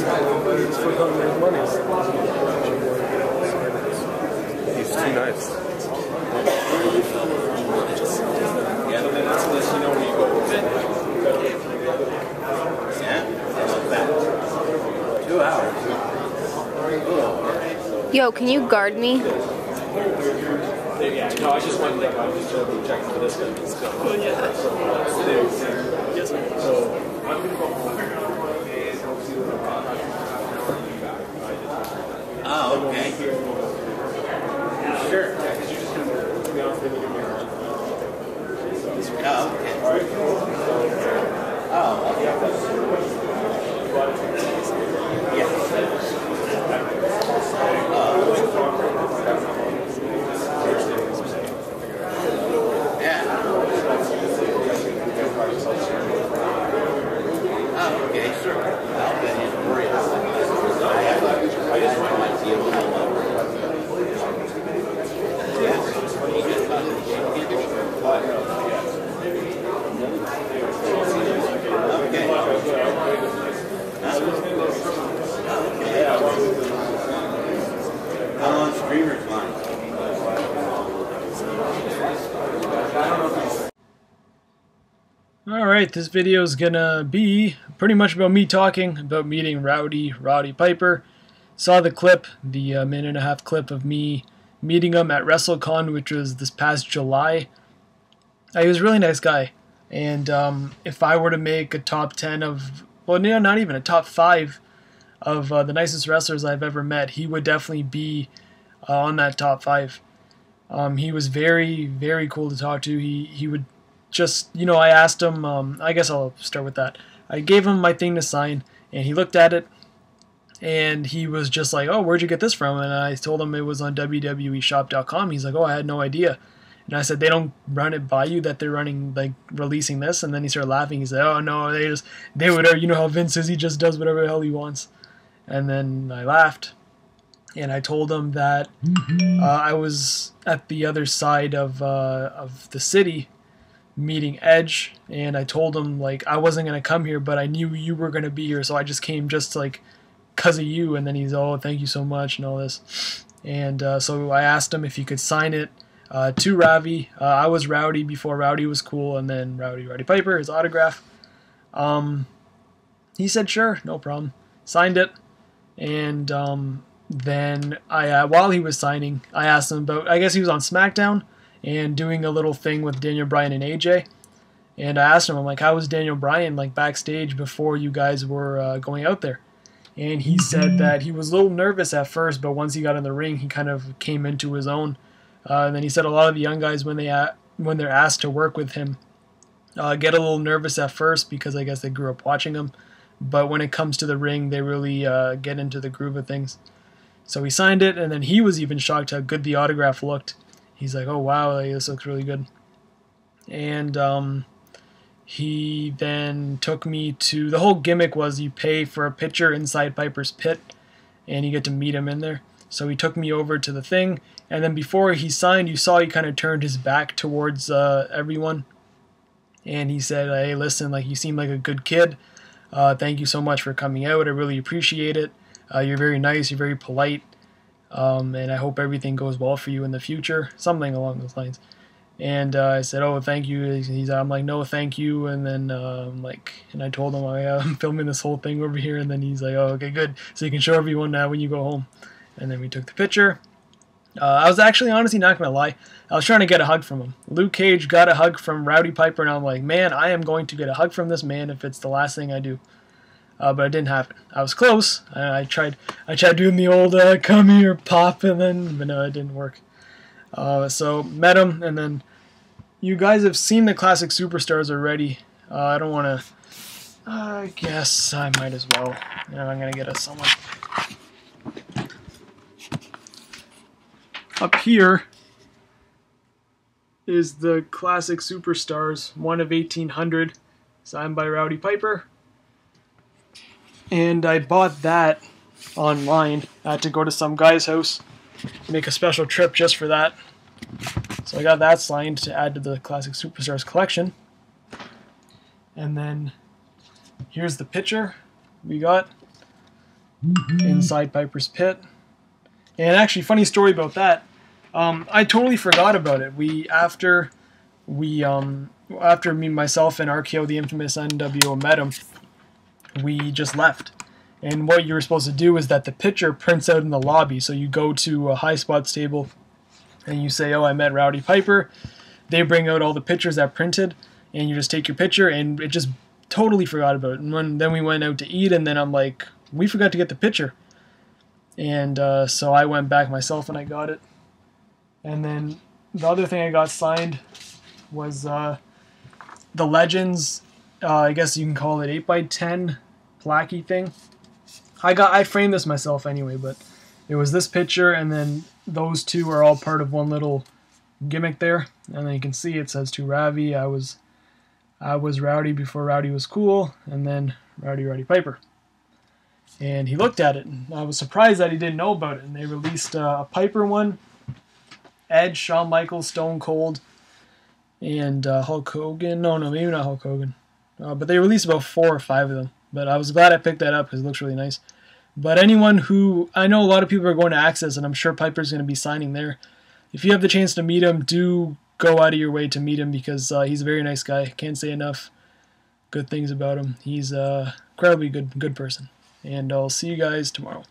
It's for his money. He's too nice. Yeah, but then that's unless you know where you go with it. Yeah, about that. 2 hours. Yo, can you guard me? Yeah, no, I just went like I was just checking for this guy. But yeah, yes, so I'm gonna go home. Oh, okay. Sure. Because you're just gonna be honest, then you're gonna be around. Oh, okay. Oh, okay. Yeah. Oh, okay, sure. I'll get you to worry about that. I just want to deal with that. How long streamers line? Alright, this video is gonna be pretty much about me talking about meeting Roddy Piper. Saw the clip, the minute-and-a-half clip of me meeting him at WrestleCon, which was this past July. He was a really nice guy, and if I were to make a top 10 of, well, no, not even a top 5 of the nicest wrestlers I've ever met, he would definitely be on that top 5. He was very, very cool to talk to. He would just, you know, I asked him, I guess I'll start with that. I gave him my thing to sign, and he looked at it, and he was just like, oh, where'd you get this from? And I told him it was on WWEshop.com. He's like, oh, I had no idea. And I said, they don't run it by you that they're running, like, releasing this? And then he started laughing. He said, oh, no, they would, you know how Vince is, he just does whatever the hell he wants. And then I laughed, and I told him that I was at the other side of the city meeting Edge, and I told him, like, I wasn't going to come here, but I knew you were going to be here, so I just came just, like, because of you. And then he's, oh, thank you so much, and all this. And so I asked him if he could sign it to Ravi. I was Rowdy before Rowdy was cool, and then Roddy Piper, his autograph. He said, sure, no problem. Signed it, and then while he was signing, I asked him about, I guess he was on SmackDown, and doing a little thing with Daniel Bryan and AJ. And I asked him, I'm like, how was Daniel Bryan, like, backstage before you guys were going out there? And he said that he was a little nervous at first, but once he got in the ring, he kind of came into his own. And then he said a lot of the young guys, when they're asked to work with him, get a little nervous at first because I guess they grew up watching him. But when it comes to the ring, they really get into the groove of things. So he signed it, and then he was even shocked how good the autograph looked. He's like, oh, wow, like, this looks really good. And he then took me to, the whole gimmick was you pay for a picture inside Piper's pit, and you get to meet him in there. So he took me over to the thing, and then before he signed, you saw he kind of turned his back towards everyone. And he said, hey, listen, like, you seem like a good kid. Thank you so much for coming out. I really appreciate it. You're very nice. You're very polite. And I hope everything goes well for you in the future. Something along those lines. And I said, oh, thank you. I'm like, no, thank you. And then and I told him, I'm filming this whole thing over here. And then he's like, oh, okay, good. So you can show everyone now when you go home. And then we took the picture. I was actually honestly not going to lie. I was trying to get a hug from him. Luke Cage got a hug from Roddy Piper, and I'm like, man, I am going to get a hug from this man if it's the last thing I do. But it didn't happen. I was close. I tried doing the old come here, pop, but no, it didn't work. So met him, and then you guys have seen the classic superstars already. I don't want to. I guess I might as well. I'm gonna get us someone. Up here is the classic superstars, one of 1800, signed by Roddy Piper. And I bought that online. I had to go to some guy's house, make a special trip just for that. So I got that signed to add to the Classic Superstars collection. And then here's the picture we got. inside Piper's pit. And actually, funny story about that. I totally forgot about it. After me, myself, and RKO, the infamous NWO, met him, we just left. And what you were supposed to do is that the picture prints out in the lobby. So you go to a high spots table and you say, "Oh, I met Rowdy Piper." They bring out all the pictures that printed, and you just take your picture. And it just totally forgot about it. And then we went out to eat, and then I'm like, we forgot to get the picture. And so I went back myself and I got it. And then the other thing I got signed was the Legends, I guess you can call it 8x10 plaque-y thing. I framed this myself anyway, but it was this picture, and then those two are all part of one little gimmick there. And then you can see it says to Ravi, I was Rowdy before Rowdy was cool, and then Roddy Piper. And he looked at it, and I was surprised that he didn't know about it. And they released a Piper one, Edge, Shawn Michaels, Stone Cold, and Hulk Hogan. No, maybe not Hulk Hogan. But they released about 4 or 5 of them. But I was glad I picked that up because it looks really nice. But anyone who, I know a lot of people are going to Access, and I'm sure Piper's going to be signing there. If you have the chance to meet him, do go out of your way to meet him because he's a very nice guy. Can't say enough good things about him. He's a incredibly good person. And I'll see you guys tomorrow.